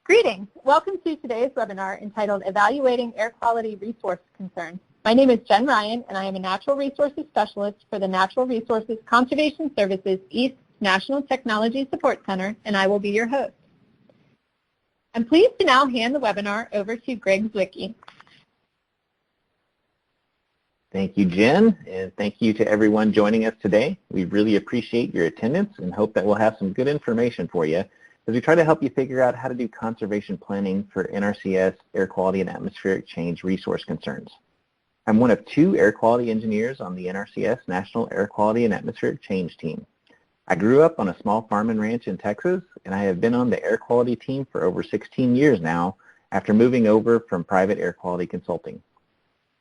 Greetings. Welcome to today's webinar entitled Evaluating Air Quality Resource Concerns. My name is Jen Ryan, and I am a Natural Resources Specialist for the Natural Resources Conservation Services East National Technology Support Center, and I will be your host. I'm pleased to now hand the webinar over to Greg Zwicky. Thank you, Jen, and thank you to everyone joining us today. We really appreciate your attendance and hope that we'll have some good information for you as we try to help you figure out how to do conservation planning for NRCS air quality and atmospheric change resource concerns. I'm one of two air quality engineers on the NRCS National Air Quality and Atmospheric Change team. I grew up on a small farm and ranch in Texas, and I have been on the air quality team for over 16 years now after moving over from private air quality consulting.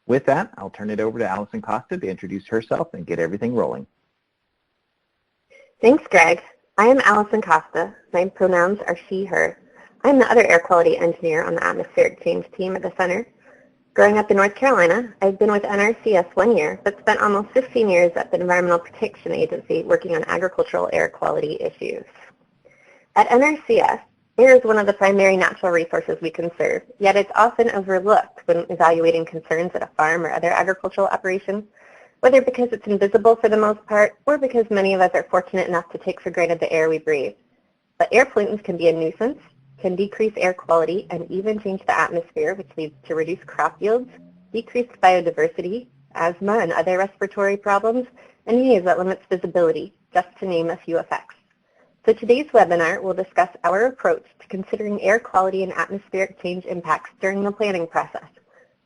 With that, I'll turn it over to Allison Costa to introduce herself and get everything rolling. Thanks, Greg. I am Allison Costa. My pronouns are she, her. I'm the other air quality engineer on the atmospheric change team at the center. Growing up in North Carolina, I've been with NRCS 1 year, but spent almost 15 years at the Environmental Protection Agency working on agricultural air quality issues. At NRCS, air is one of the primary natural resources we conserve, yet it's often overlooked when evaluating concerns at a farm or other agricultural operations, whether because it's invisible for the most part or because many of us are fortunate enough to take for granted the air we breathe. But air pollutants can be a nuisance, can decrease air quality, and even change the atmosphere, which leads to reduced crop yields, decreased biodiversity, asthma and other respiratory problems, and disease that limits visibility, just to name a few effects. So today's webinar will discuss our approach to considering air quality and atmospheric change impacts during the planning process,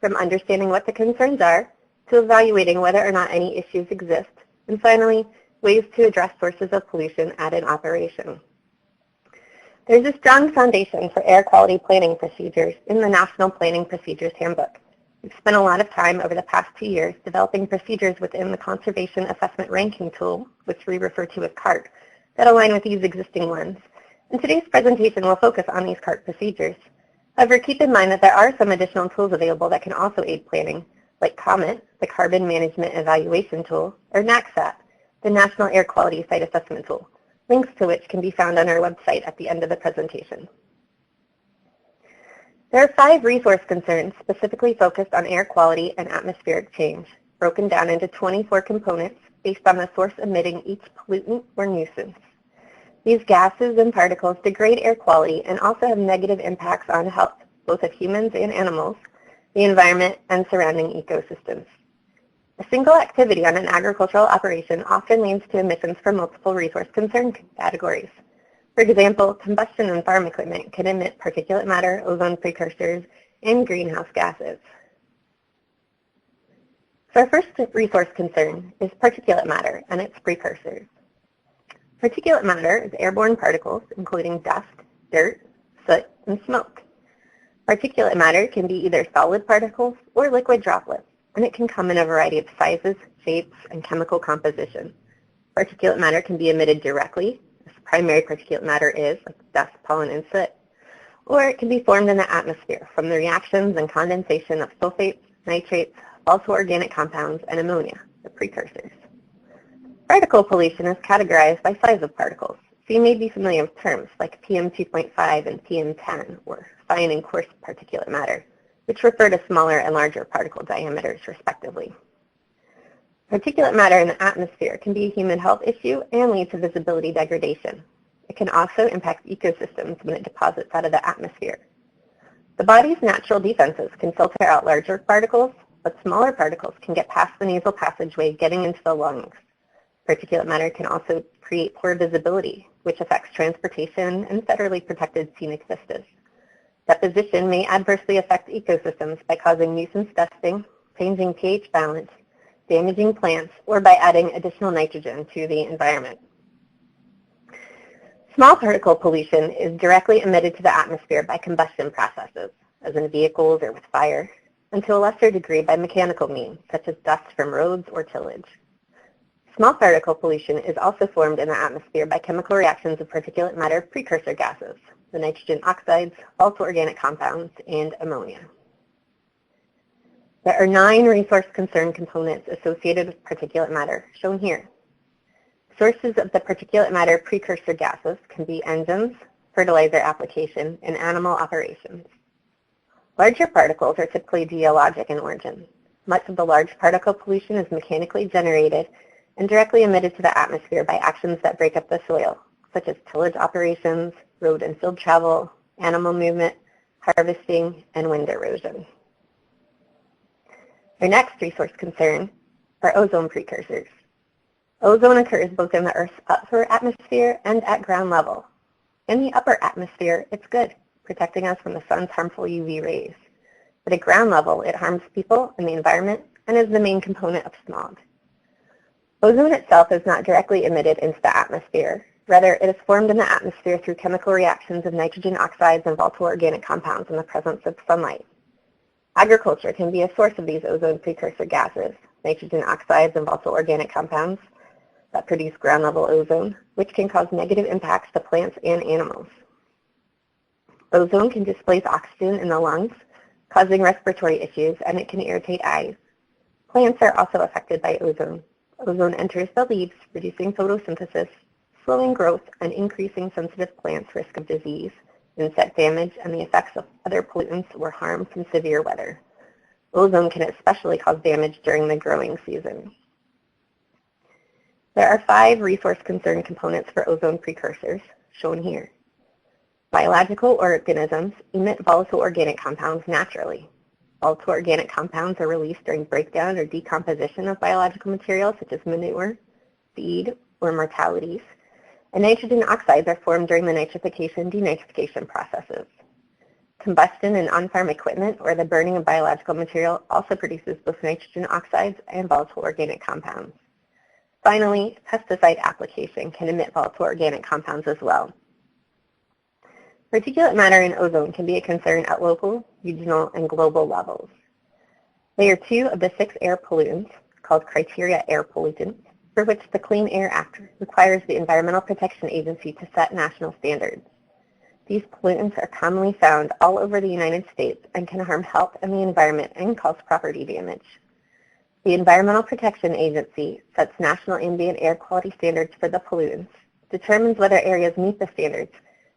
from understanding what the concerns are, to evaluating whether or not any issues exist, and finally, ways to address sources of pollution at an operation. There's a strong foundation for air quality planning procedures in the National Planning Procedures Handbook. We've spent a lot of time over the past 2 years developing procedures within the Conservation Assessment Ranking Tool, which we refer to as CART, that align with these existing ones. And today's presentation will focus on these CART procedures. However, keep in mind that there are some additional tools available that can also aid planning, like COMET, the Carbon Management Evaluation Tool, or NACSAT, the National Air Quality Site Assessment Tool, links to which can be found on our website at the end of the presentation. There are 5 resource concerns specifically focused on air quality and atmospheric change, broken down into 24 components based on the source emitting each pollutant or nuisance. These gases and particles degrade air quality and also have negative impacts on health, both of humans and animals, the environment, and surrounding ecosystems. A single activity on an agricultural operation often leads to emissions from multiple resource concern categories. For example, combustion in farm equipment can emit particulate matter, ozone precursors, and greenhouse gases. So our first resource concern is particulate matter and its precursors. Particulate matter is airborne particles, including dust, dirt, soot, and smoke. Particulate matter can be either solid particles or liquid droplets, and it can come in a variety of sizes, shapes, and chemical composition. Particulate matter can be emitted directly, as primary particulate matter is, like dust, pollen, and soot, or it can be formed in the atmosphere from the reactions and condensation of sulfates, nitrates, also organic compounds, and ammonia, the precursors. Particle pollution is categorized by size of particles, so you may be familiar with terms like PM2.5 and PM10, or fine and coarse particulate matter, which refer to smaller and larger particle diameters, respectively. Particulate matter in the atmosphere can be a human health issue and lead to visibility degradation. It can also impact ecosystems when it deposits out of the atmosphere. The body's natural defenses can filter out larger particles, but smaller particles can get past the nasal passageway, getting into the lungs. Particulate matter can also create poor visibility, which affects transportation and federally protected scenic vistas. Deposition may adversely affect ecosystems by causing nuisance dusting, changing pH balance, damaging plants, or by adding additional nitrogen to the environment. Small particle pollution is directly emitted to the atmosphere by combustion processes, as in vehicles or with fire, and to a lesser degree by mechanical means, such as dust from roads or tillage. Small particle pollution is also formed in the atmosphere by chemical reactions of particulate matter precursor gases, the nitrogen oxides, also organic compounds, and ammonia. There are 9 resource concern components associated with particulate matter, shown here. Sources of the particulate matter precursor gases can be engines, fertilizer application, and animal operations. Larger particles are typically geologic in origin. Much of the large particle pollution is mechanically generated and directly emitted to the atmosphere by actions that break up the soil, such as tillage operations, road and field travel, animal movement, harvesting, and wind erosion. Our next resource concern are ozone precursors. Ozone occurs both in the Earth's upper atmosphere and at ground level. In the upper atmosphere, it's good, protecting us from the sun's harmful UV rays. But at ground level, it harms people and the environment and is the main component of smog. Ozone itself is not directly emitted into the atmosphere. Rather, it is formed in the atmosphere through chemical reactions of nitrogen oxides and volatile organic compounds in the presence of sunlight. Agriculture can be a source of these ozone precursor gases, nitrogen oxides and volatile organic compounds that produce ground-level ozone, which can cause negative impacts to plants and animals. Ozone can displace oxygen in the lungs, causing respiratory issues, and it can irritate eyes. Plants are also affected by ozone. Ozone enters the leaves, reducing photosynthesis, slowing growth, and increasing sensitive plants' risk of disease, insect damage, and the effects of other pollutants or harm from severe weather. Ozone can especially cause damage during the growing season. There are 5 resource concern components for ozone precursors, shown here. Biological organisms emit volatile organic compounds naturally. Volatile organic compounds are released during breakdown or decomposition of biological materials such as manure, feed, or mortalities, and nitrogen oxides are formed during the nitrification-denitrification processes. Combustion in on-farm equipment or the burning of biological material also produces both nitrogen oxides and volatile organic compounds. Finally, pesticide application can emit volatile organic compounds as well. Particulate matter in ozone can be a concern at local, regional, and global levels. Layer 2 of the 6 air pollutants, called criteria air pollutants, for which the Clean Air Act requires the Environmental Protection Agency to set national standards. These pollutants are commonly found all over the United States and can harm health and the environment and cause property damage. The Environmental Protection Agency sets national ambient air quality standards for the pollutants, determines whether areas meet the standards,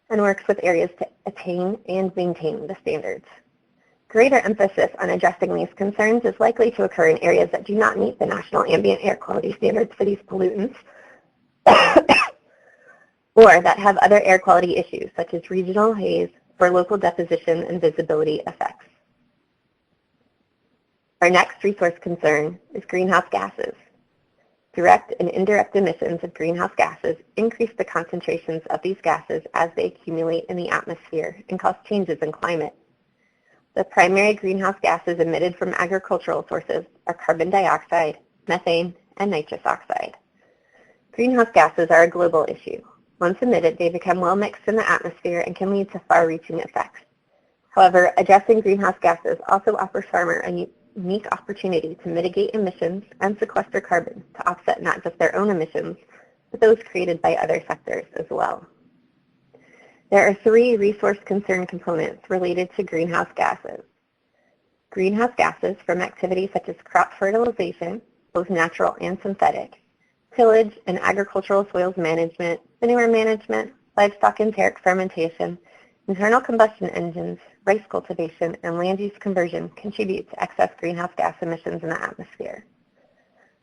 and works with areas to attain and maintain the standards. Greater emphasis on addressing these concerns is likely to occur in areas that do not meet the national ambient air quality standards for these pollutants, or that have other air quality issues such as regional haze or local deposition and visibility effects. Our next resource concern is greenhouse gases. Direct and indirect emissions of greenhouse gases increase the concentrations of these gases as they accumulate in the atmosphere and cause changes in climate. The primary greenhouse gases emitted from agricultural sources are carbon dioxide, methane, and nitrous oxide. Greenhouse gases are a global issue. Once emitted, they become well mixed in the atmosphere and can lead to far-reaching effects. However, addressing greenhouse gases also offers farmers a unique opportunity to mitigate emissions and sequester carbon to offset not just their own emissions, but those created by other sectors as well. There are 3 resource concern components related to greenhouse gases. Greenhouse gases from activities such as crop fertilization, both natural and synthetic, tillage and agricultural soils management, manure management, livestock enteric fermentation, internal combustion engines, rice cultivation, and land use conversion contribute to excess greenhouse gas emissions in the atmosphere.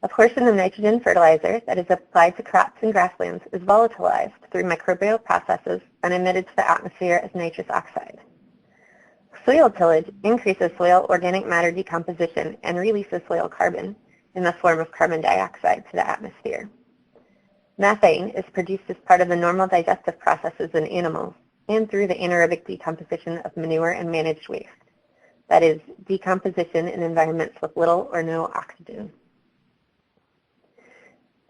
A portion of nitrogen fertilizer that is applied to crops and grasslands is volatilized through microbial processes and emitted to the atmosphere as nitrous oxide. Soil tillage increases soil organic matter decomposition and releases soil carbon in the form of carbon dioxide to the atmosphere. Methane is produced as part of the normal digestive processes in animals and through the anaerobic decomposition of manure and managed waste, that is, decomposition in environments with little or no oxygen.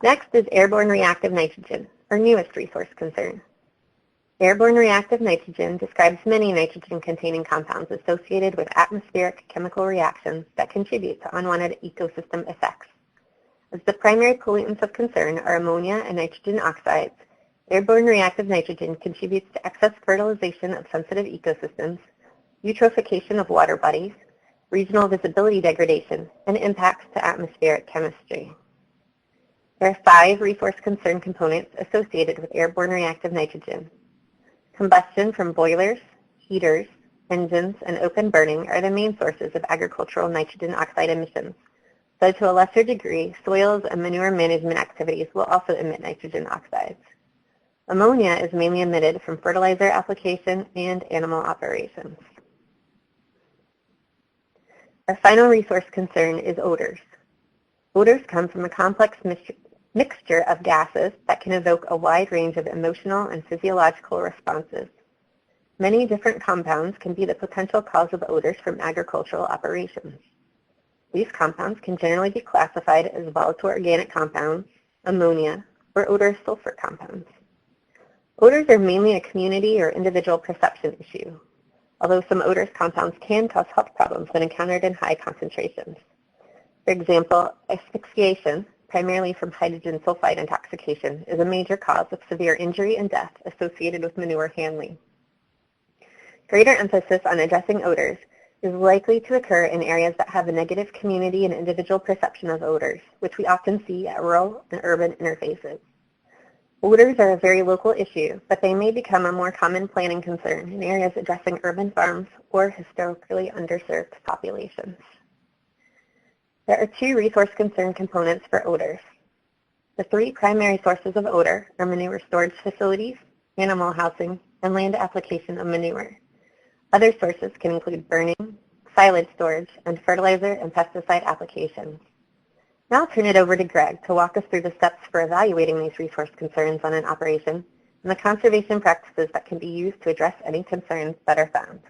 Next is airborne reactive nitrogen, our newest resource concern. Airborne reactive nitrogen describes many nitrogen-containing compounds associated with atmospheric chemical reactions that contribute to unwanted ecosystem effects. As the primary pollutants of concern are ammonia and nitrogen oxides, airborne reactive nitrogen contributes to excess fertilization of sensitive ecosystems, eutrophication of water bodies, regional visibility degradation, and impacts to atmospheric chemistry. There are 5 resource concern components associated with airborne reactive nitrogen. Combustion from boilers, heaters, engines, and open burning are the main sources of agricultural nitrogen oxide emissions, though to a lesser degree, soils and manure management activities will also emit nitrogen oxides. Ammonia is mainly emitted from fertilizer application and animal operations. Our final resource concern is odors. Odors come from a complex mixture of gases that can evoke a wide range of emotional and physiological responses. Many different compounds can be the potential cause of odors from agricultural operations. These compounds can generally be classified as volatile organic compounds, ammonia, or odorous sulfur compounds. Odors are mainly a community or individual perception issue, although some odorous compounds can cause health problems when encountered in high concentrations. For example, asphyxiation, primarily from hydrogen sulfide intoxication, is a major cause of severe injury and death associated with manure handling. Greater emphasis on addressing odors is likely to occur in areas that have a negative community and individual perception of odors, which we often see at rural and urban interfaces. Odors are a very local issue, but they may become a more common planning concern in areas addressing urban farms or historically underserved populations. There are two resource concern components for odors. The three primary sources of odor are manure storage facilities, animal housing, and land application of manure. Other sources can include burning, silage storage, and fertilizer and pesticide applications. Now I'll turn it over to Greg to walk us through the steps for evaluating these resource concerns on an operation and the conservation practices that can be used to address any concerns that are found.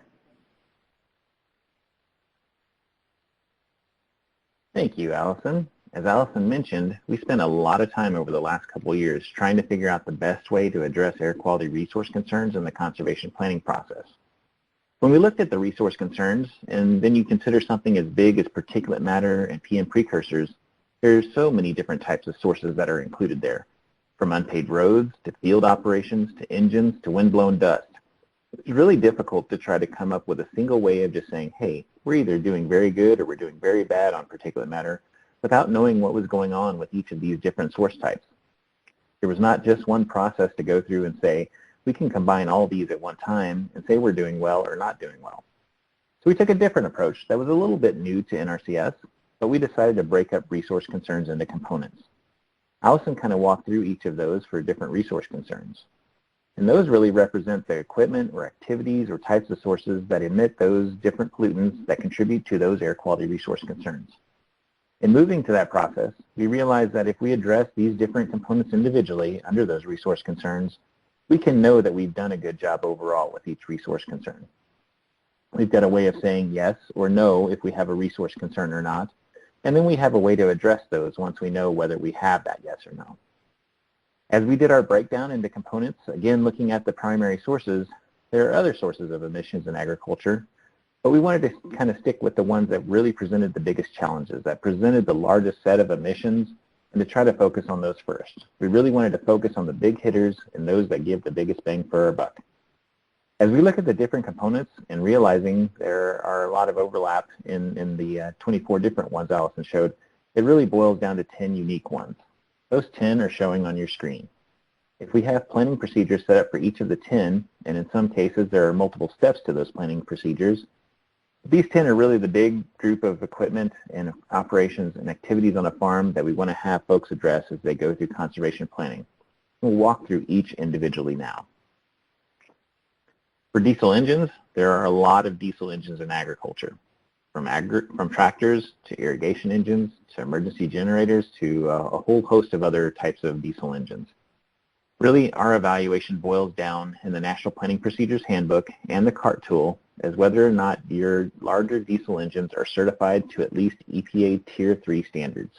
Thank you, Allison. As Allison mentioned, we spent a lot of time over the last couple of years trying to figure out the best way to address air quality resource concerns in the conservation planning process. When we looked at the resource concerns, and then you consider something as big as particulate matter and PM precursors, there's so many different types of sources that are included there, from unpaved roads to field operations to engines to windblown dust. It's really difficult to try to come up with a single way of just saying, hey, we're either doing very good or we're doing very bad on particulate matter without knowing what was going on with each of these different source types. There was not just one process to go through and say, we can combine all these at one time and say we're doing well or not doing well. So we took a different approach that was a little bit new to NRCS, but we decided to break up resource concerns into components. Allison kind of walked through each of those for different resource concerns. And those really represent the equipment or activities or types of sources that emit those different pollutants that contribute to those air quality resource concerns. In moving to that process, we realized that if we address these different components individually under those resource concerns, we can know that we've done a good job overall with each resource concern. We've got a way of saying yes or no if we have a resource concern or not, and then we have a way to address those once we know whether we have that yes or no. As we did our breakdown into components, again looking at the primary sources, there are other sources of emissions in agriculture, but we wanted to kind of stick with the ones that really presented the biggest challenges, that presented the largest set of emissions, and to try to focus on those first. We really wanted to focus on the big hitters and those that give the biggest bang for our buck. As we look at the different components and realizing there are a lot of overlap in the 24 different ones Allison showed, it really boils down to 10 unique ones. Those 10 are showing on your screen. If we have planning procedures set up for each of the 10, and in some cases there are multiple steps to those planning procedures, these 10 are really the big group of equipment and operations and activities on a farm that we want to have folks address as they go through conservation planning. We'll walk through each individually now. For diesel engines, there are a lot of diesel engines in agriculture, from tractors to irrigation engines to emergency generators to a whole host of other types of diesel engines. Really, our evaluation boils down in the National Planning Procedures Handbook and the CART tool as whether or not your larger diesel engines are certified to at least EPA Tier 3 standards.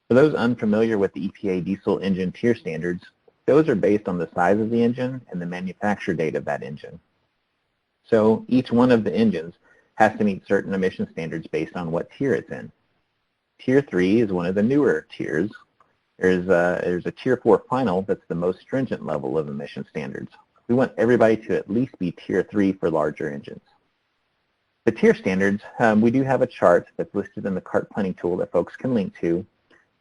For those unfamiliar with the EPA diesel engine tier standards, those are based on the size of the engine and the manufacture date of that engine. So each one of the engines has to meet certain emission standards based on what tier it's in. Tier 3 is one of the newer tiers. There's a Tier 4 final that's the most stringent level of emission standards. We want everybody to at least be Tier 3 for larger engines. The tier standards, we do have a chart that's listed in the CART planning tool that folks can link to.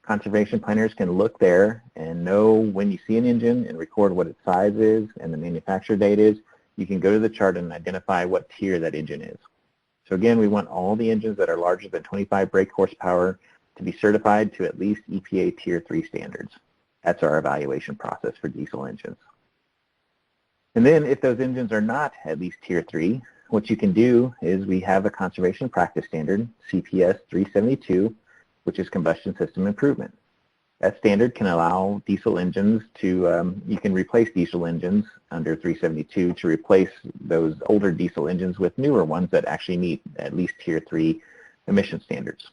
conservation planners can look there and know when you see an engine and record what its size is and the manufacture date is. You can go to the chart and identify what tier that engine is. So again, we want all the engines that are larger than 25 brake horsepower to be certified to at least EPA Tier 3 standards. That's our evaluation process for diesel engines. And then if those engines are not at least Tier 3, what you can do is we have a conservation practice standard, CPS 372, which is combustion system improvement. That standard can allow diesel engines to, you can replace diesel engines under 372 to replace those older diesel engines with newer ones that actually meet at least Tier 3 emission standards.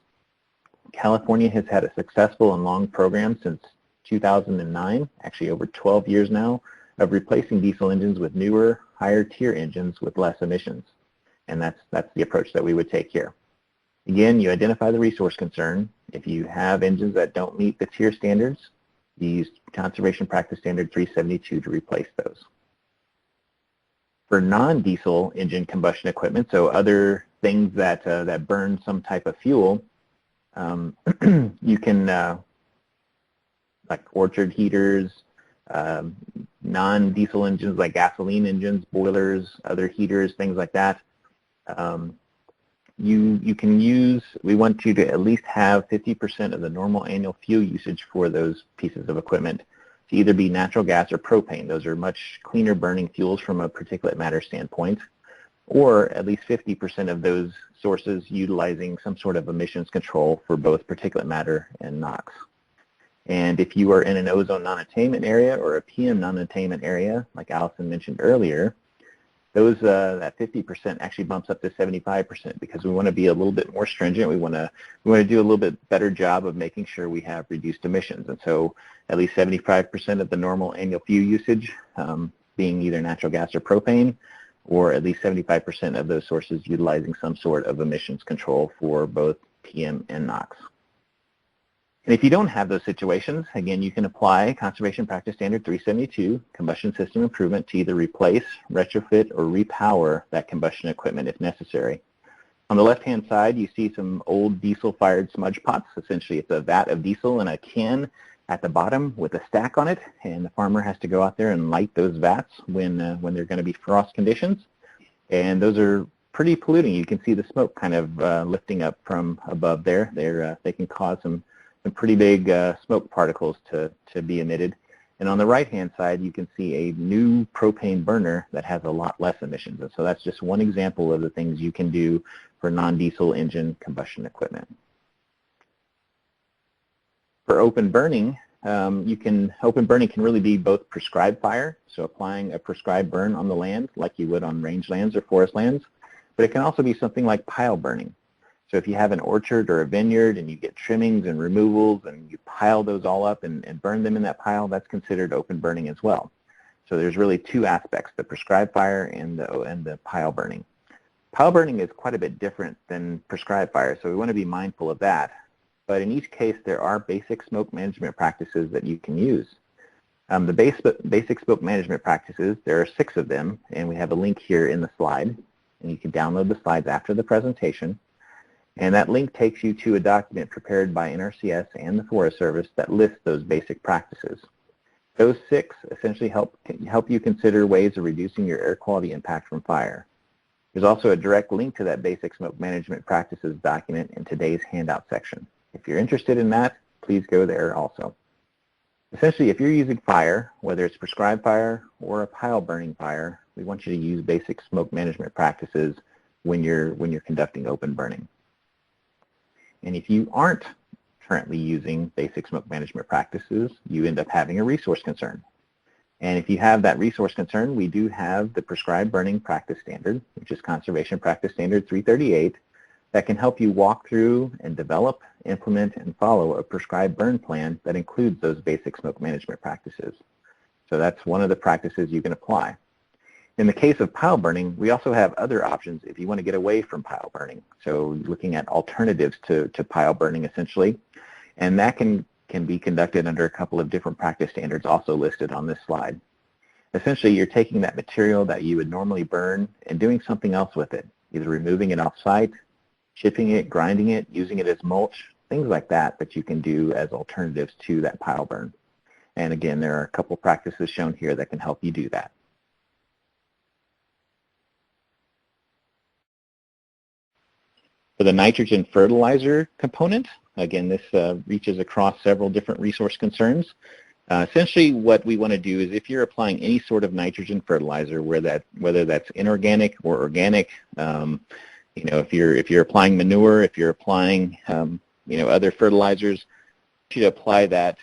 California has had a successful and long program since 2009, actually over 12 years now, of replacing diesel engines with newer, higher tier engines with less emissions. And that's the approach that we would take here. Again, you identify the resource concern. If you have engines that don't meet the tier standards, you use Conservation Practice Standard 372 to replace those. For non-diesel engine combustion equipment, so other things that, that burn some type of fuel, you can, like orchard heaters, non-diesel engines like gasoline engines, boilers, other heaters, things like that. You can use, we want you to at least have 50% of the normal annual fuel usage for those pieces of equipment to either be natural gas or propane. Those are much cleaner burning fuels from a particulate matter standpoint, or at least 50% of those sources utilizing some sort of emissions control for both particulate matter and NOx. And if you are in an ozone non-attainment area or a PM non-attainment area, like Allison mentioned earlier, those that 50% actually bumps up to 75% because we want to be a little bit more stringent. We want to do a little bit better job of making sure we have reduced emissions. And so at least 75% of the normal annual fuel usage being either natural gas or propane, or at least 75% of those sources utilizing some sort of emissions control for both PM and NOx. And if you don't have those situations, again, you can apply Conservation Practice Standard 372, Combustion System Improvement, to either replace, retrofit, or repower that combustion equipment if necessary. On the left-hand side, you see some old diesel-fired smudge pots. Essentially, it's a vat of diesel in a can at the bottom with a stack on it, and the farmer has to go out there and light those vats when they're going to be frost conditions. And those are pretty polluting. You can see the smoke kind of lifting up from above there. They can cause some pretty big smoke particles to be emitted. And on the right-hand side, you can see a new propane burner that has a lot less emissions. And so that's just one example of the things you can do for non-diesel engine combustion equipment. For open burning, open burning can really be both prescribed fire, so applying a prescribed burn on the land like you would on rangelands or forest lands, but it can also be something like pile burning. So if you have an orchard or a vineyard and you get trimmings and removals and you pile those all up and burn them in that pile, that's considered open burning as well. So there's really two aspects, the prescribed fire and the pile burning. Pile burning is quite a bit different than prescribed fire, so we want to be mindful of that. But in each case, there are basic smoke management practices that you can use. The basic smoke management practices, there are 6 of them, and we have a link here in the slide, and you can download the slides after the presentation. And that link takes you to a document prepared by NRCS and the Forest Service that lists those basic practices. Those 6 essentially help you consider ways of reducing your air quality impact from fire. There's also a direct link to that basic smoke management practices document in today's handout section. If you're interested in that, please go there also. Essentially, if you're using fire, whether it's prescribed fire or a pile burning fire, we want you to use basic smoke management practices when you're conducting open burning. And if you aren't currently using basic smoke management practices, you end up having a resource concern. And if you have that resource concern, we do have the prescribed burning practice standard, which is Conservation Practice Standard 338, that can help you walk through and develop, implement, and follow a prescribed burn plan that includes those basic smoke management practices. So that's one of the practices you can apply. In the case of pile burning, we also have other options if you want to get away from pile burning. So looking at alternatives to pile burning essentially, and that can be conducted under a couple of different practice standards also listed on this slide. Essentially, you're taking that material that you would normally burn and doing something else with it, either removing it off-site, chipping it, grinding it, using it as mulch, things like that you can do as alternatives to that pile burn. And again, there are a couple practices shown here that can help you do that. For the nitrogen fertilizer component, again, this reaches across several different resource concerns. Essentially, what we want to do is if you're applying any sort of nitrogen fertilizer, whether that's inorganic or organic, if you're applying manure, if you're applying other fertilizers, you should apply that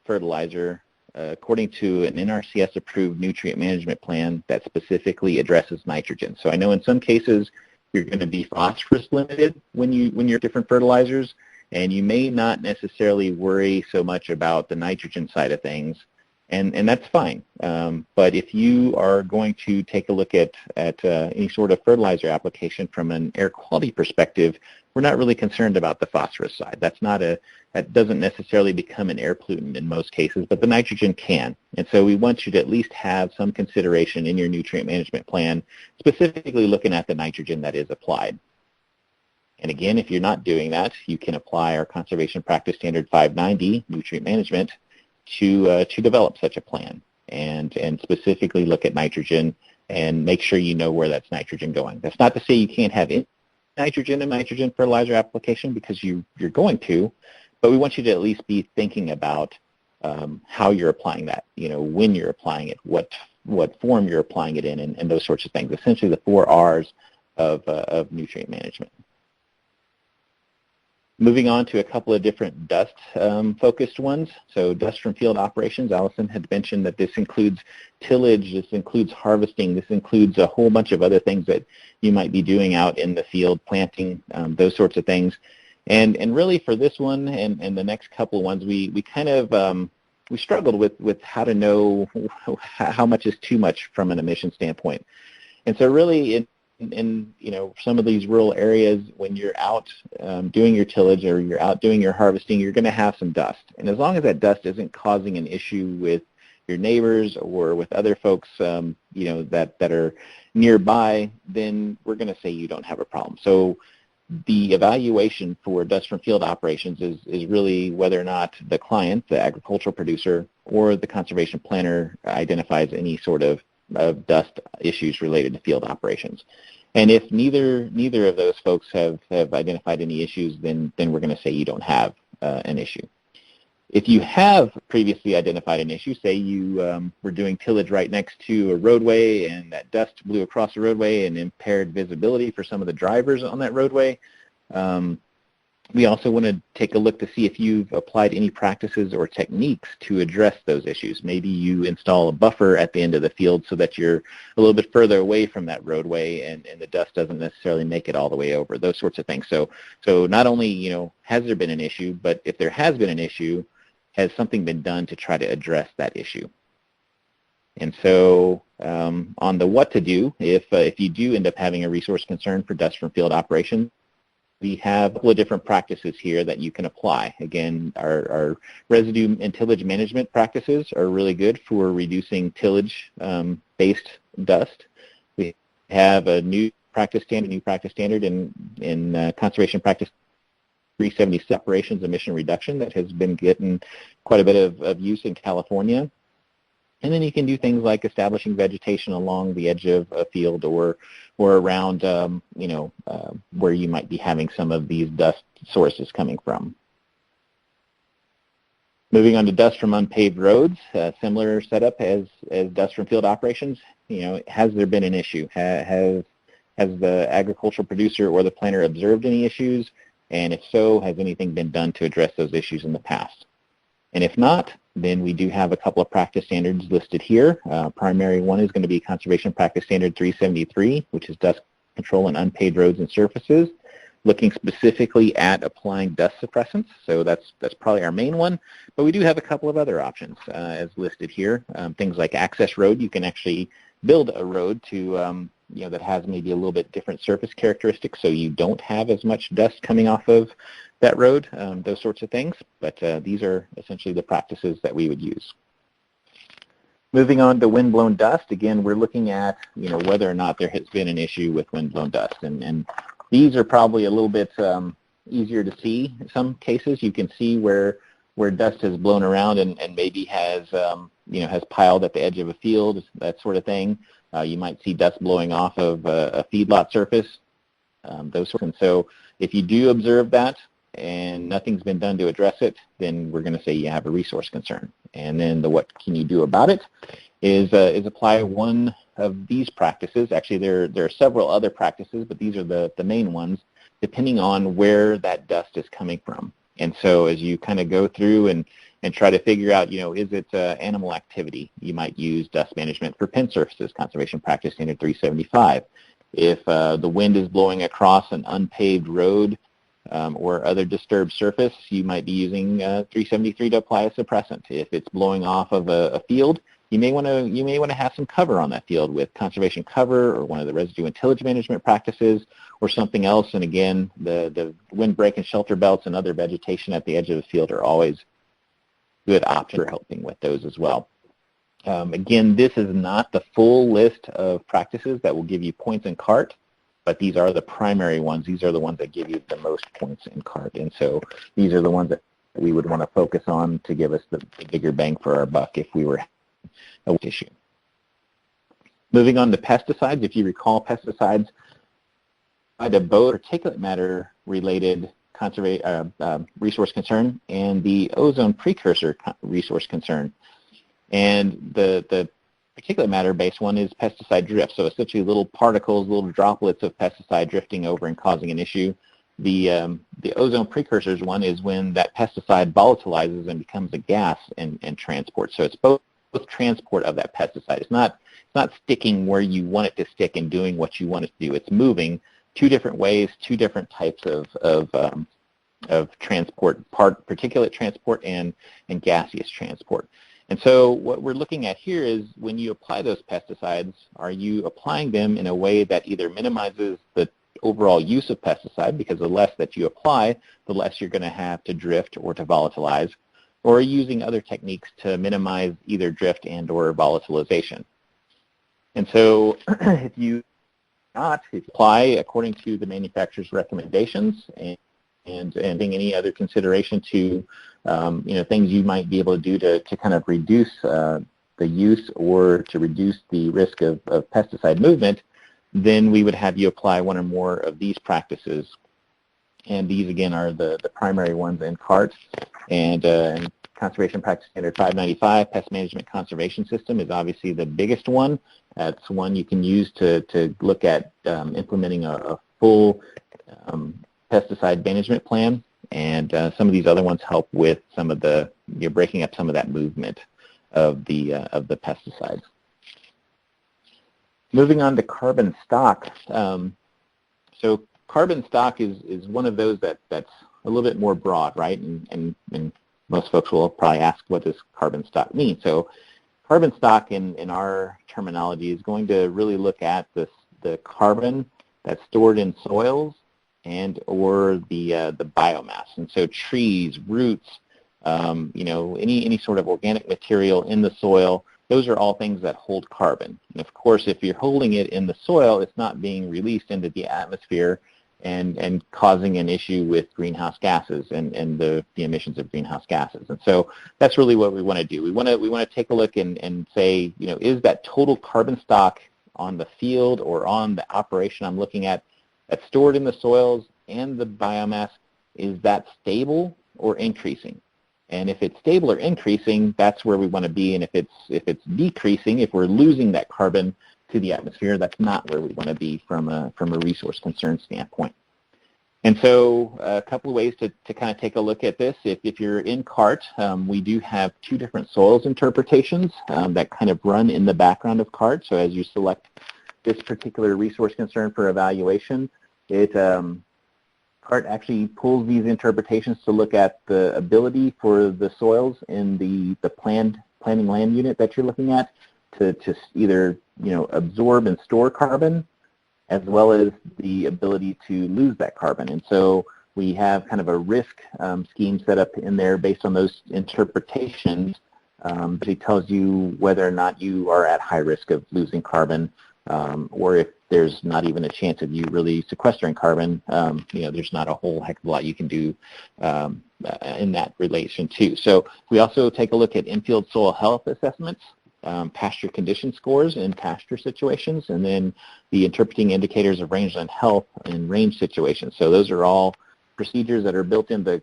fertilizer according to an NRCS approved nutrient management plan that specifically addresses nitrogen. So I know in some cases you're going to be phosphorus limited when you're different fertilizers, and you may not necessarily worry so much about the nitrogen side of things, and that's fine. But if you are going to take a look at any sort of fertilizer application from an air quality perspective, we're not really concerned about the phosphorus side. That doesn't necessarily become an air pollutant in most cases, but the nitrogen can. And so we want you to at least have some consideration in your nutrient management plan, specifically looking at the nitrogen that is applied. And again, if you're not doing that, you can apply our Conservation Practice Standard 590, Nutrient Management, to develop such a plan and specifically look at nitrogen and make sure you know where that's nitrogen going. That's not to say you can't have nitrogen in nitrogen fertilizer application, because you're going to, but we want you to at least be thinking about how you're applying that, when you're applying it, what form you're applying it in, and those sorts of things. Essentially the 4 R's of nutrient management. Moving on to a couple of different dust-focused ones. So dust from field operations, Allison had mentioned that this includes tillage, this includes harvesting, this includes a whole bunch of other things that you might be doing out in the field, planting, those sorts of things. And really for this one and the next couple of ones, we kind of we struggled with how to know how much is too much from an emission standpoint. And so really in some of these rural areas, when you're out doing your tillage or you're out doing your harvesting, you're going to have some dust. And as long as that dust isn't causing an issue with your neighbors or with other folks, that are nearby, then we're going to say you don't have a problem. So the evaluation for dust from field operations is really whether or not the client, the agricultural producer, or the conservation planner identifies any sort of dust issues related to field operations. And if neither of those folks have identified any issues, then we're going to say you don't have an issue. If you have previously identified an issue, say you were doing tillage right next to a roadway and that dust blew across the roadway and impaired visibility for some of the drivers on that roadway, we also want to take a look to see if you've applied any practices or techniques to address those issues. Maybe you install a buffer at the end of the field so that you're a little bit further away from that roadway and the dust doesn't necessarily make it all the way over, those sorts of things. So not only, has there been an issue, but if there has been an issue, has something been done to try to address that issue? And so on the what to do, if you do end up having a resource concern for dust from field operations, we have a couple of different practices here that you can apply. Again, our residue and tillage management practices are really good for reducing tillage-based dust. We have a new practice standard in Conservation Practice 370 separations emission reduction that has been getting quite a bit of use in California. And then you can do things like establishing vegetation along the edge of a field or around, where you might be having some of these dust sources coming from. Moving on to dust from unpaved roads, similar setup as dust from field operations. Has there been an issue? Has the agricultural producer or the planner observed any issues? And if so, has anything been done to address those issues in the past? And if not, then we do have a couple of practice standards listed here. Primary one is going to be Conservation Practice Standard 373, which is dust control on unpaved roads and surfaces, looking specifically at applying dust suppressants. So that's probably our main one. But we do have a couple of other options as listed here. Things like access road, you can actually build a road to that has maybe a little bit different surface characteristics, so you don't have as much dust coming off of that road, those sorts of things. But these are essentially the practices that we would use. Moving on to windblown dust, again, we're looking at whether or not there has been an issue with windblown dust, and these are probably a little bit easier to see in some cases. You can see where dust has blown around and maybe has has piled at the edge of a field, that sort of thing. You might see dust blowing off of a feedlot surface, those sorts. And so if you do observe that and nothing's been done to address it, then we're going to say you have a resource concern. And then what can you do about it is apply one of these practices. Actually, there are several other practices, but these are the main ones, depending on where that dust is coming from. And so as you kind of go through and try to figure out, is it animal activity, you might use dust management for pen surfaces, Conservation Practice Standard 375. If the wind is blowing across an unpaved road or other disturbed surface, you might be using 373 to apply a suppressant. If it's blowing off of a field, you may want to have some cover on that field with conservation cover or one of the residue and tillage management practices or something else. And again, the windbreak and shelter belts and other vegetation at the edge of the field are always good options for helping with those as well. Again, this is not the full list of practices that will give you points in CART, but these are the primary ones. These are the ones that give you the most points in CART. And so these are the ones that we would want to focus on to give us the bigger bang for our buck if we were a issue. Moving on to pesticides, if you recall, pesticides had both particulate matter related resource concern and the ozone precursor resource concern. And the particulate matter based one is pesticide drift. So essentially little particles, little droplets of pesticide drifting over and causing an issue. The ozone precursors one is when that pesticide volatilizes and becomes a gas and transport. So it's both transport of that pesticide. It's not sticking where you want it to stick and doing what you want it to do. It's moving two different ways, two different types of transport, particulate transport and gaseous transport. And so what we're looking at here is when you apply those pesticides, are you applying them in a way that either minimizes the overall use of pesticide, because the less that you apply, the less you're going to have to drift or to volatilize, or are you using other techniques to minimize either drift and or volatilization? And so if you apply according to the manufacturer's recommendations and any other consideration to things you might be able to do to kind of reduce the use or to reduce the risk of pesticide movement, then we would have you apply one or more of these practices. And these again are the primary ones in CART. And Conservation Practice Standard 595, Pest Management Conservation System, is obviously the biggest one. That's one you can use to look at implementing a full pesticide management plan, and some of these other ones help with some of the breaking up some of that movement of the pesticides. Moving on to carbon stock. So carbon stock is one of those that's a little bit more broad, right? And most folks will probably ask, what does carbon stock mean? So carbon stock in our terminology is going to really look at the carbon that's stored in soils and or the biomass. And so trees, roots, any sort of organic material in the soil, those are all things that hold carbon. And of course, if you're holding it in the soil, it's not being released into the atmosphere and causing an issue with greenhouse gases and the emissions of greenhouse gases. And so that's really what we want to do. We want to take a look and say, is that total carbon stock on the field or on the operation I'm looking at that's stored in the soils and the biomass, is that stable or increasing? And if it's stable or increasing, that's where we want to be. And if it's decreasing, if we're losing that carbon to the atmosphere, that's not where we want to be from a resource concern standpoint. And so a couple of ways to kind of take a look at this. If you're in CART, we do have two different soils interpretations that kind of run in the background of CART. So as you select this particular resource concern for evaluation, CART actually pulls these interpretations to look at the ability for the soils in the planning land unit that you're looking at to either absorb and store carbon, as well as the ability to lose that carbon. And so we have kind of a risk scheme set up in there based on those interpretations. It tells you whether or not you are at high risk of losing carbon or if there's not even a chance of you really sequestering carbon, there's not a whole heck of a lot you can do in that relation too. So we also take a look at infield soil health assessments, pasture condition scores in pasture situations, and then the interpreting indicators of rangeland health in range situations. So those are all procedures that are built into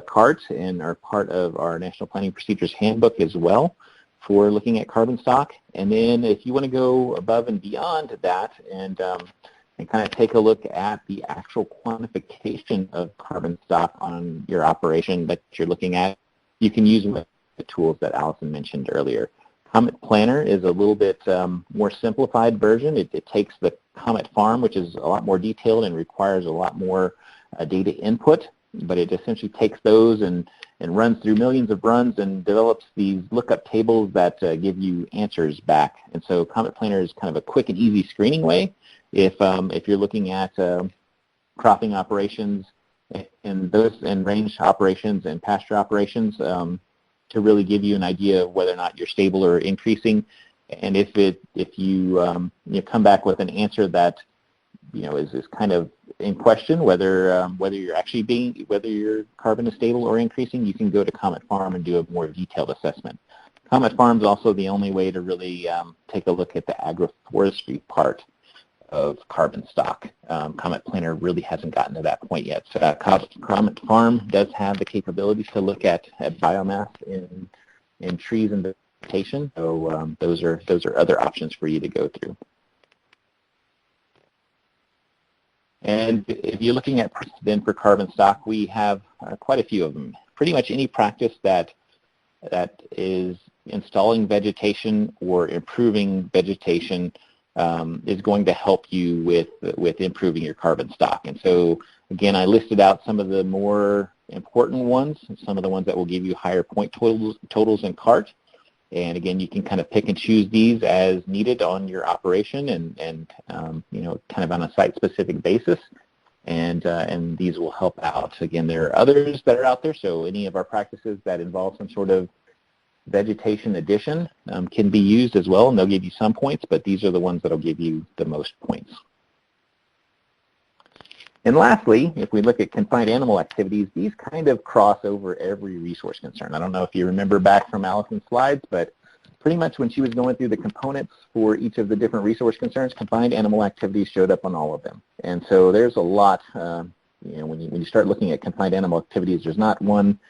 CART and are part of our National Planning Procedures Handbook as well for looking at carbon stock. And then if you want to go above and beyond that and kind of take a look at the actual quantification of carbon stock on your operation that you're looking at, you can use the tools that Allison mentioned earlier. Comet Planner is a little bit more simplified version. It takes the Comet Farm, which is a lot more detailed and requires a lot more data input, but it essentially takes those and runs through millions of runs and develops these lookup tables that give you answers back. And so Comet Planner is kind of a quick and easy screening way if you're looking at cropping operations and range operations and pasture operations, to really give you an idea of whether or not you're stable or increasing. And if you come back with an answer that is kind of in question, whether your carbon is stable or increasing, you can go to Comet Farm and do a more detailed assessment. Comet Farm is also the only way to really take a look at the agroforestry part of carbon stock. Comet Planner really hasn't gotten to that point yet. So Comet Farm does have the capabilities to look at biomass in trees and vegetation. So those are other options for you to go through. And if you're looking at then for carbon stock, we have quite a few of them. Pretty much any practice that is installing vegetation or improving vegetation is going to help you with improving your carbon stock. And so again, I listed out some of the more important ones, some of the ones that will give you higher point totals in CART. And again, you can kind of pick and choose these as needed on your operation and kind of on a site-specific basis. And these will help out. Again, there are others that are out there, so any of our practices that involve some sort of vegetation addition can be used as well, and they'll give you some points, but these are the ones that will give you the most points. And lastly, if we look at confined animal activities, these kind of cross over every resource concern. I don't know if you remember back from Allison's slides, but pretty much when she was going through the components for each of the different resource concerns, confined animal activities showed up on all of them. And so there's a lot, when you start looking at confined animal activities, there's not one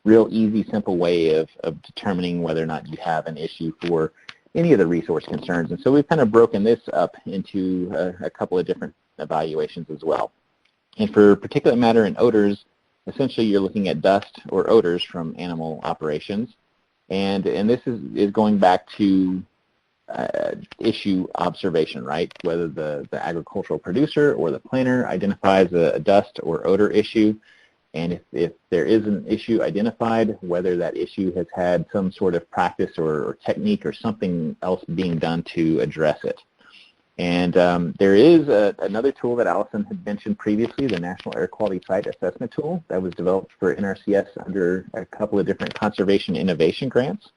real easy, simple way of determining whether or not you have an issue for any of the resource concerns. And so we've kind of broken this up into a couple of different evaluations as well. And for particulate matter and odors, essentially you're looking at dust or odors from animal operations. And this is going back to issue observation, right? Whether the agricultural producer or the planner identifies a dust or odor issue. And if there is an issue identified, whether that issue has had some sort of practice or technique or something else being done to address it. And there is another tool that Allison had mentioned previously, the National Air Quality Site Assessment Tool that was developed for NRCS under a couple of different conservation innovation grants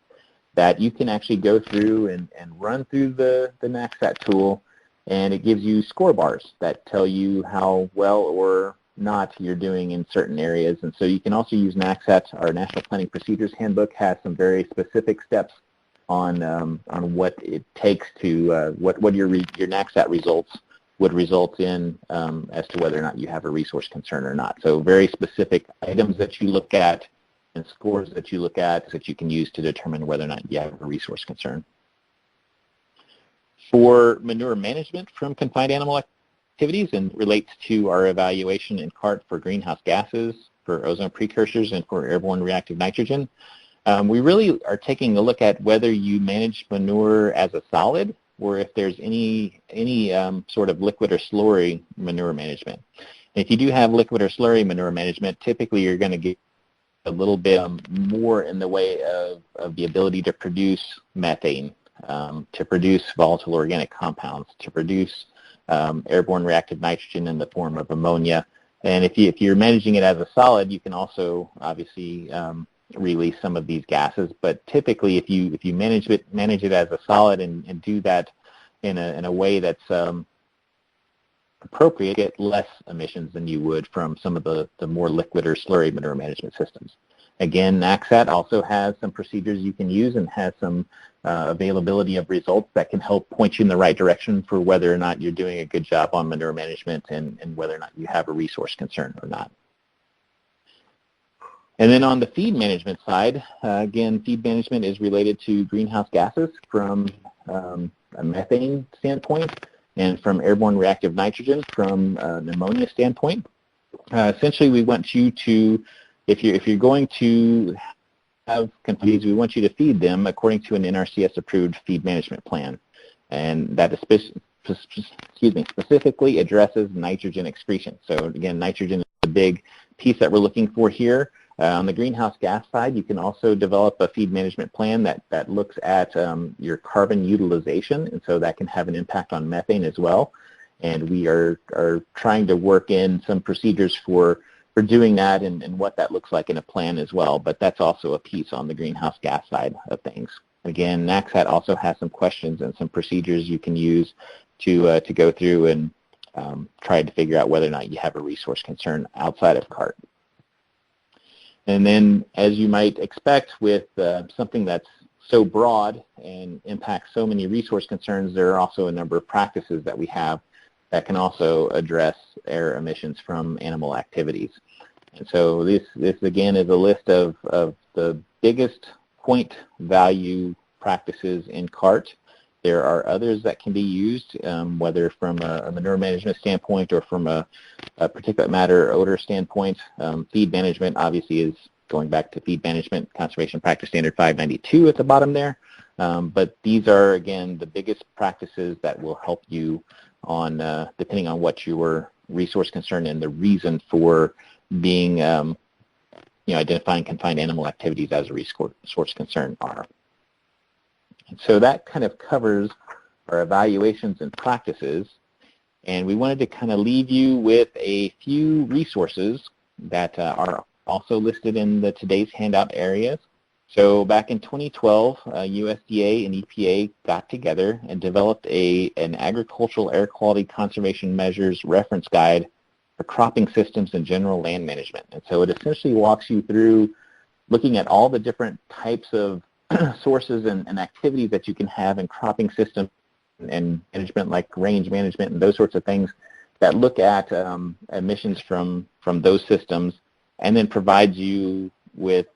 that you can actually go through and run through the NACSAT tool, and it gives you score bars that tell you how well or not you're doing in certain areas. And so you can also use NACSAT. Our National Planning Procedures Handbook has some very specific steps on what it takes to what your NACSAT results would result in as to whether or not you have a resource concern or not. So very specific items that you look at and scores that you look at that you can use to determine whether or not you have a resource concern. For manure management from confined animal activities and relates to our evaluation in CART for greenhouse gases, for ozone precursors, and for airborne reactive nitrogen, we really are taking a look at whether you manage manure as a solid or if there's any sort of liquid or slurry manure management. And if you do have liquid or slurry manure management, typically you're going to get a little bit more in the way of the ability to produce methane, to produce volatile organic compounds, to produce airborne reactive nitrogen in the form of ammonia. And if you're managing it as a solid, you can also obviously release some of these gases, but typically if you manage it as a solid and do that in a way that's appropriate, get less emissions than you would from some of the more liquid or slurry manure management systems. Again, NACSAT also has some procedures you can use and has some availability of results that can help point you in the right direction for whether or not you're doing a good job on manure management and whether or not you have a resource concern or not. And then on the feed management side, again, feed management is related to greenhouse gases from a methane standpoint and from airborne reactive nitrogen from an ammonia standpoint. Essentially, we want you to, if you're going to have feeds, we want you to feed them according to an NRCS approved feed management plan, and that is specifically addresses nitrogen excretion. So again, nitrogen is the big piece that we're looking for here. On the greenhouse gas side, you can also develop a feed management plan that looks at your carbon utilization, and so that can have an impact on methane as well. And we are trying to work in some procedures for doing that and what that looks like in a plan as well, but that's also a piece on the greenhouse gas side of things. Again, NACSAT also has some questions and some procedures you can use to go through and try to figure out whether or not you have a resource concern outside of CART. And then, as you might expect with something that's so broad and impacts so many resource concerns, there are also a number of practices that we have that can also address air emissions from animal activities. And so this again is a list of the biggest point value practices in CART. There are others that can be used, whether from a manure management standpoint or from a particulate matter odor standpoint. Feed management obviously is going back to feed management, Conservation Practice Standard 592 at the bottom there. But these are, again, the biggest practices that will help you on, depending on what your resource concern and the reason for being, identifying confined animal activities as a resource concern are. And so that kind of covers our evaluations and practices, and we wanted to kind of leave you with a few resources that are also listed in the today's handout areas. So back in 2012, USDA and EPA got together and developed an agricultural air quality conservation measures reference guide for cropping systems and general land management. And so it essentially walks you through looking at all the different types of sources and activities that you can have in cropping systems and management, like range management and those sorts of things, that look at emissions from those systems, and then provides you with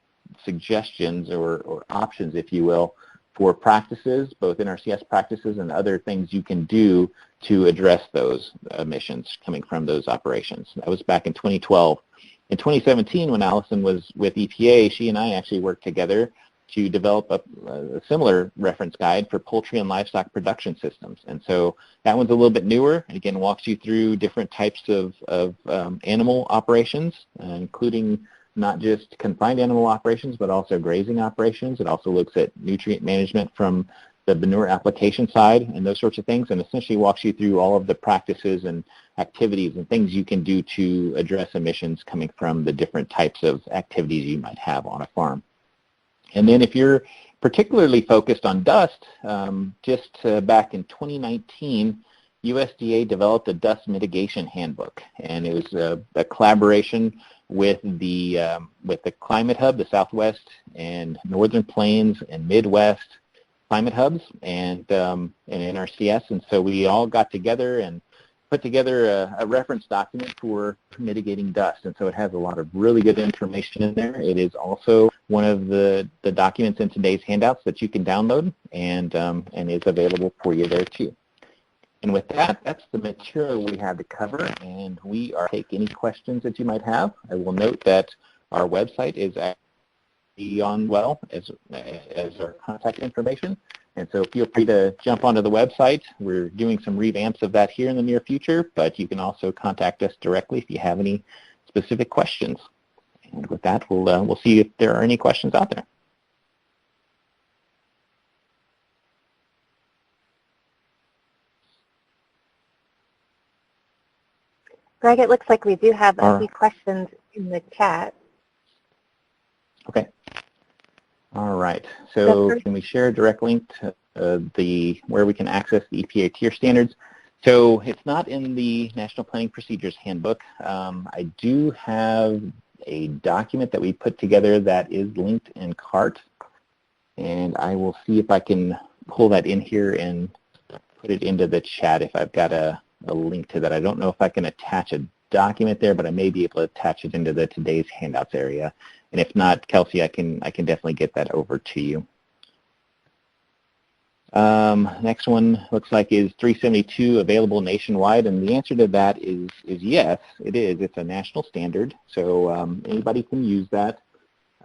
suggestions or options, if you will, for practices, both NRCS practices and other things you can do to address those emissions coming from those operations. That was back in 2012. In 2017, when Allison was with EPA, she and I actually worked together to develop a similar reference guide for poultry and livestock production systems. And so that one's a little bit newer, and again walks you through different types of animal operations, including not just confined animal operations, but also grazing operations. It also looks at nutrient management from the manure application side and those sorts of things, and essentially walks you through all of the practices and activities and things you can do to address emissions coming from the different types of activities you might have on a farm. And then if you're particularly focused on dust, back in 2019, USDA developed a dust mitigation handbook, and it was a collaboration with the Climate Hub, the Southwest and Northern Plains and Midwest Climate Hubs, and NRCS. And so we all got together and put together a reference document for mitigating dust. And so it has a lot of really good information in there. It is also one of the documents in today's handouts that you can download, and is available for you there too. And with that, that's the material we had to cover, and we are taking any questions that you might have. I will note that our website is on well as our contact information, and so feel free to jump onto the website. We're doing some revamps of that here in the near future, but you can also contact us directly if you have any specific questions. And with that, we'll see if there are any questions out there. Greg, it looks like we do have a few questions in the chat. Okay. All right. So can we share a direct link to where we can access the EPA tier standards. So it's not in the National Planning Procedures Handbook. I do have a document that we put together that is linked in CART, and I will see if I can pull that in here and put it into the chat if I've got a link to that. I don't know if I can attach a document there, but I may be able to attach it into the today's handouts area. And if not, Kelsey, I can definitely get that over to you. Next one looks like is 372 available nationwide, and the answer to that is yes, it is. It's a national standard, so anybody can use that.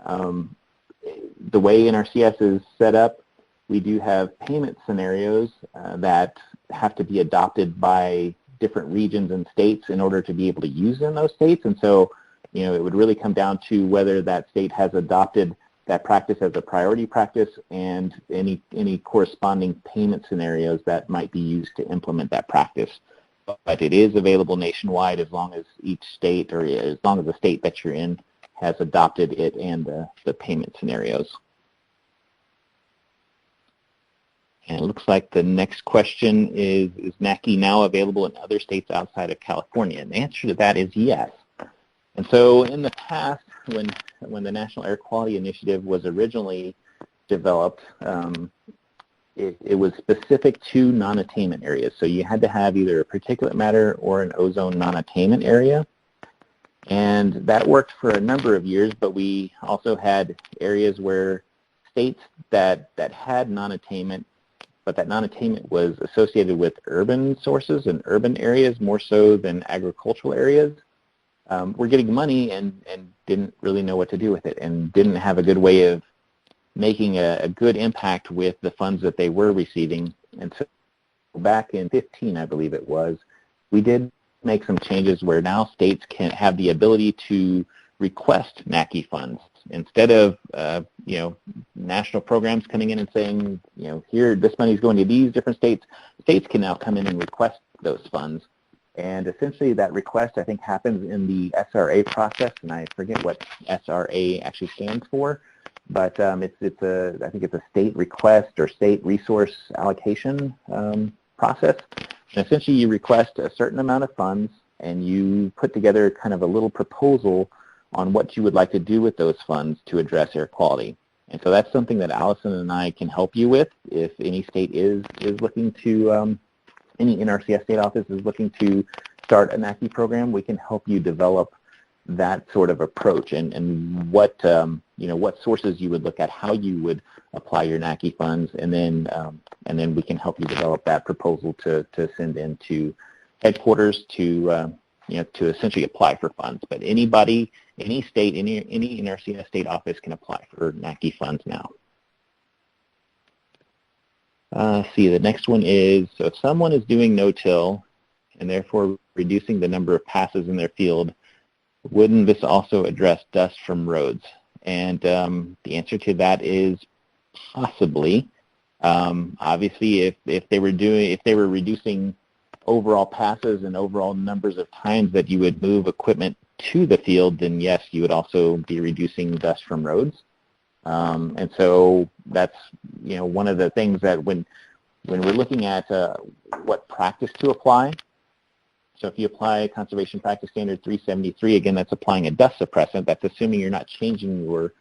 The way NRCS is set up, we do have payment scenarios that have to be adopted by different regions and states in order to be able to use in those states, and so it would really come down to whether that state has adopted that practice as a priority practice and any corresponding payment scenarios that might be used to implement that practice. But it is available nationwide as long as each state, or as long as the state that you're in, has adopted it and the payment scenarios. And it looks like the next question is NACI now available in other states outside of California? And the answer to that is yes. And so in the past, when the National Air Quality Initiative was originally developed, it was specific to non-attainment areas. So you had to have either a particulate matter or an ozone non-attainment area. And that worked for a number of years, but we also had areas where states that had non-attainment, but that non-attainment was associated with urban sources and urban areas more so than agricultural areas, were getting money and didn't really know what to do with it and didn't have a good way of making a good impact with the funds that they were receiving. And so back in 2015, I believe it was, we did make some changes where now states can have the ability to request NACI funds. Instead of national programs coming in and saying, here, this money is going to these different states, states can now come in and request those funds. And essentially that request, I think, happens in the SRA process, and I forget what SRA actually stands for, but I think it's a state request or state resource allocation process. And essentially you request a certain amount of funds and you put together kind of a little proposal on what you would like to do with those funds to address air quality. And so that's something that Allison and I can help you with if any state is looking to, any NRCS state office is looking to start a NACI program. We can help you develop that sort of approach and what sources you would look at, how you would apply your NACI funds, and then we can help you develop that proposal to send into headquarters to essentially apply for funds. But anybody, any state, any NRCS state office can apply for NACI funds now. See, the next one is, so if someone is doing no-till and therefore reducing the number of passes in their field, wouldn't this also address dust from roads? And the answer to that is possibly. Obviously, if they were reducing overall passes and overall numbers of times that you would move equipment to the field, then yes, you would also be reducing dust from roads. And so that's one of the things that when we're looking at what practice to apply. So if you apply Conservation Practice Standard 373, again, that's applying a dust suppressant. That's assuming you're not changing your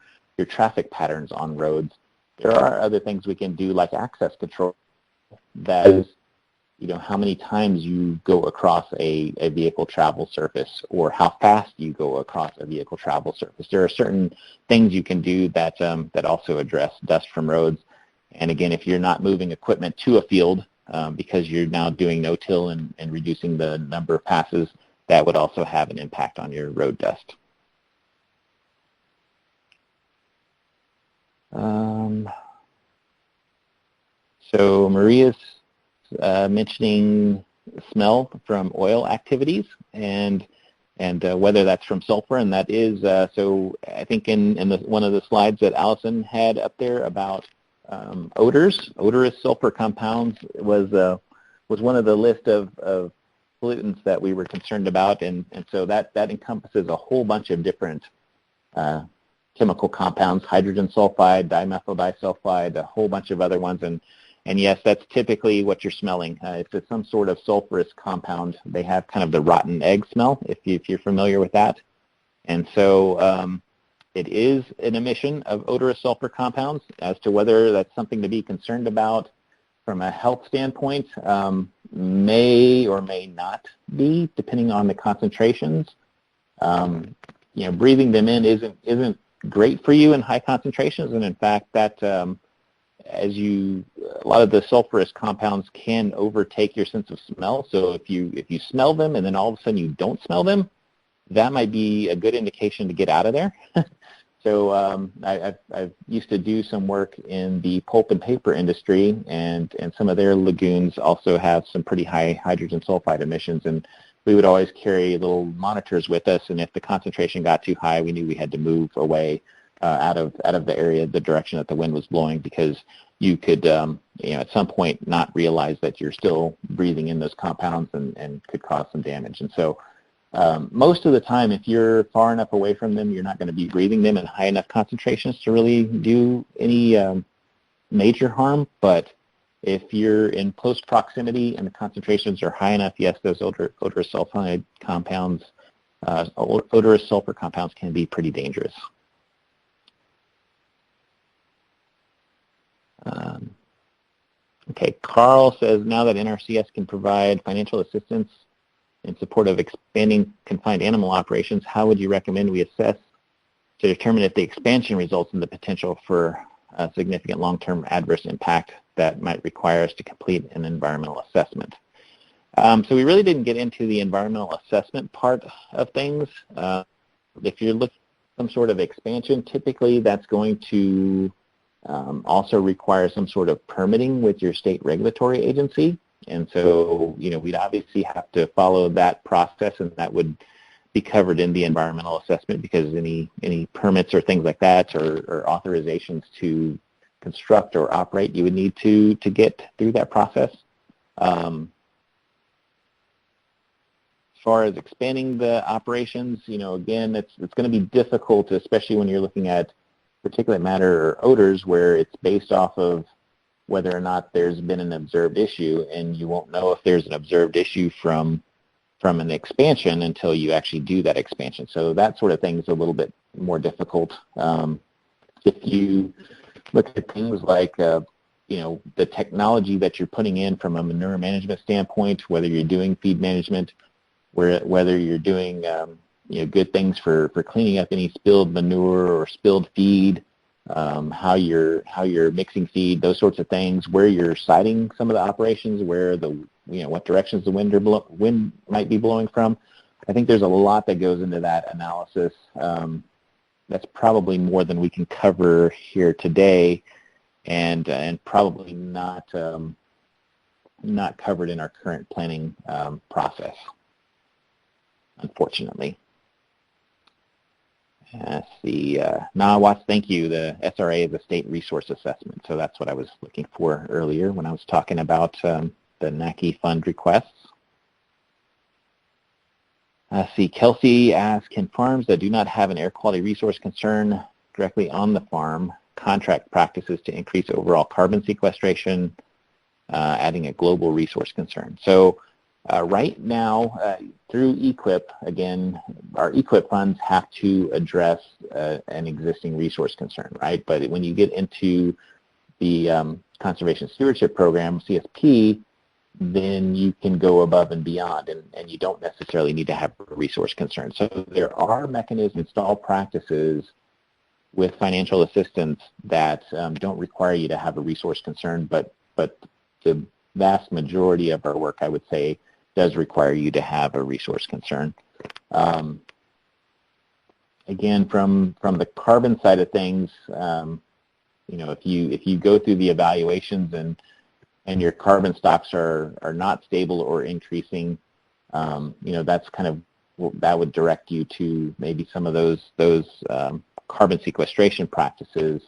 traffic patterns on roads. There are other things we can do, like access control. That is, how many times you go across a vehicle travel surface, or how fast you go across a vehicle travel surface. There are certain things you can do that also address dust from roads. And again, if you're not moving equipment to a field because you're now doing no-till and reducing the number of passes, that would also have an impact on your road dust. So Maria's mentioning smell from oil activities and whether that's from sulfur, and that is, so I think in one of the slides that Allison had up there about odors, odorous sulfur compounds was one of the list of pollutants that we were concerned about, and so that encompasses a whole bunch of different chemical compounds, hydrogen sulfide, dimethyl disulfide, a whole bunch of other ones, and And yes, that's typically what you're smelling. It's some sort of sulfurous compound. They have kind of the rotten egg smell, if you're familiar with that. And so it is an emission of odorous sulfur compounds. As to whether that's something to be concerned about from a health standpoint, may or may not be, depending on the concentrations. Breathing them in isn't great for you in high concentrations, and in fact, that a lot of the sulfurous compounds can overtake your sense of smell. So if you smell them and then all of a sudden you don't smell them, that might be a good indication to get out of there. So I used to do some work in the pulp and paper industry, and some of their lagoons also have some pretty high hydrogen sulfide emissions, and we would always carry little monitors with us, and if the concentration got too high, we knew we had to move away out of the area, the direction that the wind was blowing, because you could at some point not realize that you're still breathing in those compounds and could cause some damage. And so most of the time, if you're far enough away from them, you're not going to be breathing them in high enough concentrations to really do any major harm. But if you're in close proximity and the concentrations are high enough, yes, those odorous sulfide compounds, odorous sulfur compounds can be pretty dangerous. Okay, Carl says, now that NRCS can provide financial assistance in support of expanding confined animal operations, how would you recommend we assess to determine if the expansion results in the potential for a significant long-term adverse impact that might require us to complete an environmental assessment? So we really didn't get into the environmental assessment part of things. If you're looking at some sort of expansion, typically that's going to also require some sort of permitting with your state regulatory agency. And so, we'd obviously have to follow that process, and that would be covered in the environmental assessment, because any permits or things like that, or authorizations to construct or operate, you would need to get through that process. As far as expanding the operations, again, it's going to be difficult, especially when you're looking at particulate matter or odors, where it's based off of whether or not there's been an observed issue, and you won't know if there's an observed issue from an expansion until you actually do that expansion. So that sort of thing is a little bit more difficult. If you look at things like the technology that you're putting in from a manure management standpoint, whether you're doing feed management, whether you're doing good things for cleaning up any spilled manure or spilled feed, how you're mixing feed, those sorts of things, where you're siting some of the operations, where what directions the wind might be blowing from. I think there's a lot that goes into that analysis. That's probably more than we can cover here today, and probably not covered in our current planning process, unfortunately. Let's see, Watts, thank you. The SRA is a state resource assessment, so that's what I was looking for earlier when I was talking about the NACI fund requests. Let's see, Kelsey asks, can farms that do not have an air quality resource concern directly on the farm contract practices to increase overall carbon sequestration, adding a global resource concern? So right now, through EQIP, again, our EQIP funds have to address an existing resource concern, right? But when you get into the Conservation Stewardship Program, CSP, then you can go above and beyond, and you don't necessarily need to have a resource concern. So there are mechanisms, installed practices with financial assistance that don't require you to have a resource concern, but the vast majority of our work, I would say, does require you to have a resource concern. Again, from the carbon side of things, if you go through the evaluations and your carbon stocks are not stable or increasing, that's kind of, that would direct you to maybe some of those carbon sequestration practices.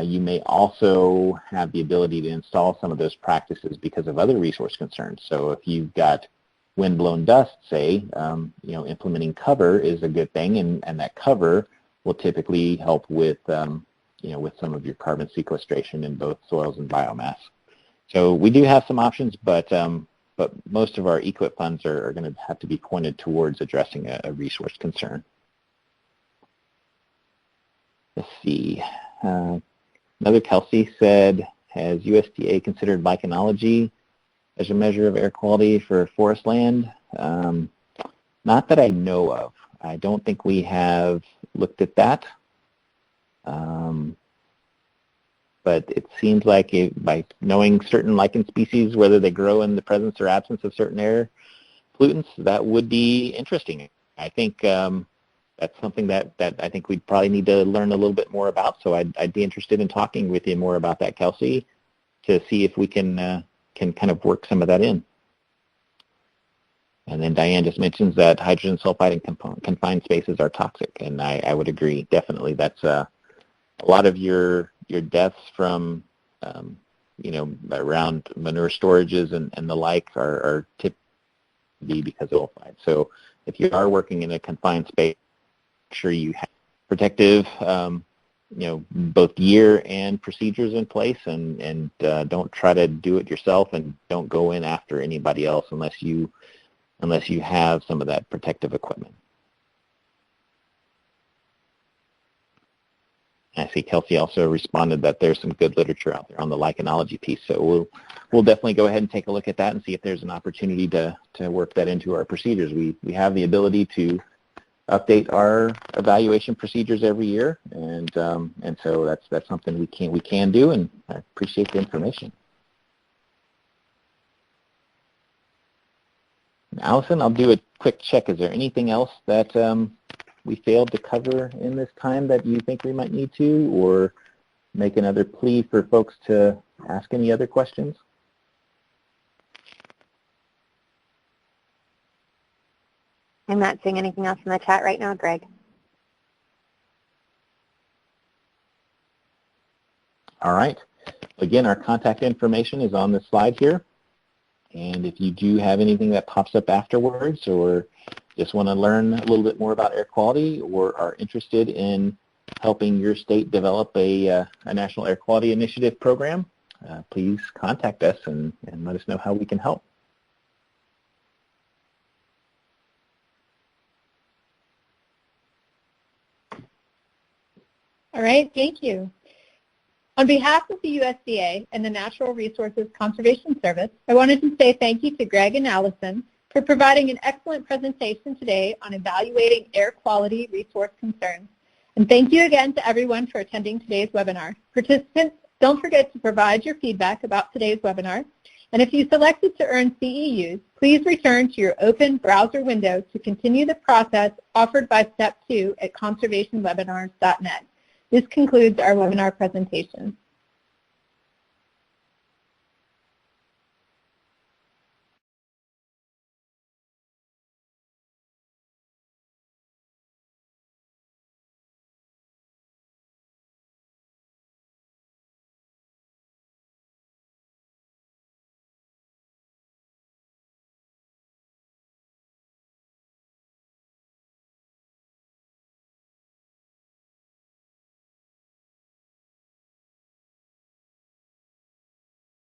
You may also have the ability to install some of those practices because of other resource concerns. So if you've got windblown dust, say, implementing cover is a good thing, and that cover will typically help with, with some of your carbon sequestration in both soils and biomass. So we do have some options, but most of our EQIP funds are going to have to be pointed towards addressing a resource concern. Let's see. Another Kelsey said, has USDA considered lichenology as a measure of air quality for forest land? Not that I know of. I don't think we have looked at that. But it seems like by knowing certain lichen species, whether they grow in the presence or absence of certain air pollutants, that would be interesting. I think that's something that I think we'd probably need to learn a little bit more about. So I'd be interested in talking with you more about that, Kelsey, to see if we can kind of work some of that in. And then Diane just mentions that hydrogen sulfide and confined spaces are toxic, and I would agree, definitely. That's a lot of your deaths from, around manure storages and the like are typically because of sulfide. So if you are working in a confined space, make sure you have protective, both gear and procedures in place, and don't try to do it yourself, and don't go in after anybody else unless you have some of that protective equipment. I see Kelsey also responded that there's some good literature out there on the lichenology piece, so we'll definitely go ahead and take a look at that and see if there's an opportunity to work that into our procedures. We have the ability to update our evaluation procedures every year, and so that's something we can do, and I appreciate the information. Allison, I'll do a quick check. Is there anything else that we failed to cover in this time that you think we might need to, or make another plea for folks to ask any other questions? I'm not seeing anything else in the chat right now, Greg. All right. Again, our contact information is on the slide here. And if you do have anything that pops up afterwards, or just want to learn a little bit more about air quality, or are interested in helping your state develop a national air quality initiative program, please contact us and let us know how we can help. All right, thank you. On behalf of the USDA and the Natural Resources Conservation Service, I wanted to say thank you to Greg and Allison for providing an excellent presentation today on evaluating air quality resource concerns. And thank you again to everyone for attending today's webinar. Participants, don't forget to provide your feedback about today's webinar. And if you selected to earn CEUs, please return to your open browser window to continue the process offered by Step 2 at conservationwebinars.net. This concludes our webinar presentation.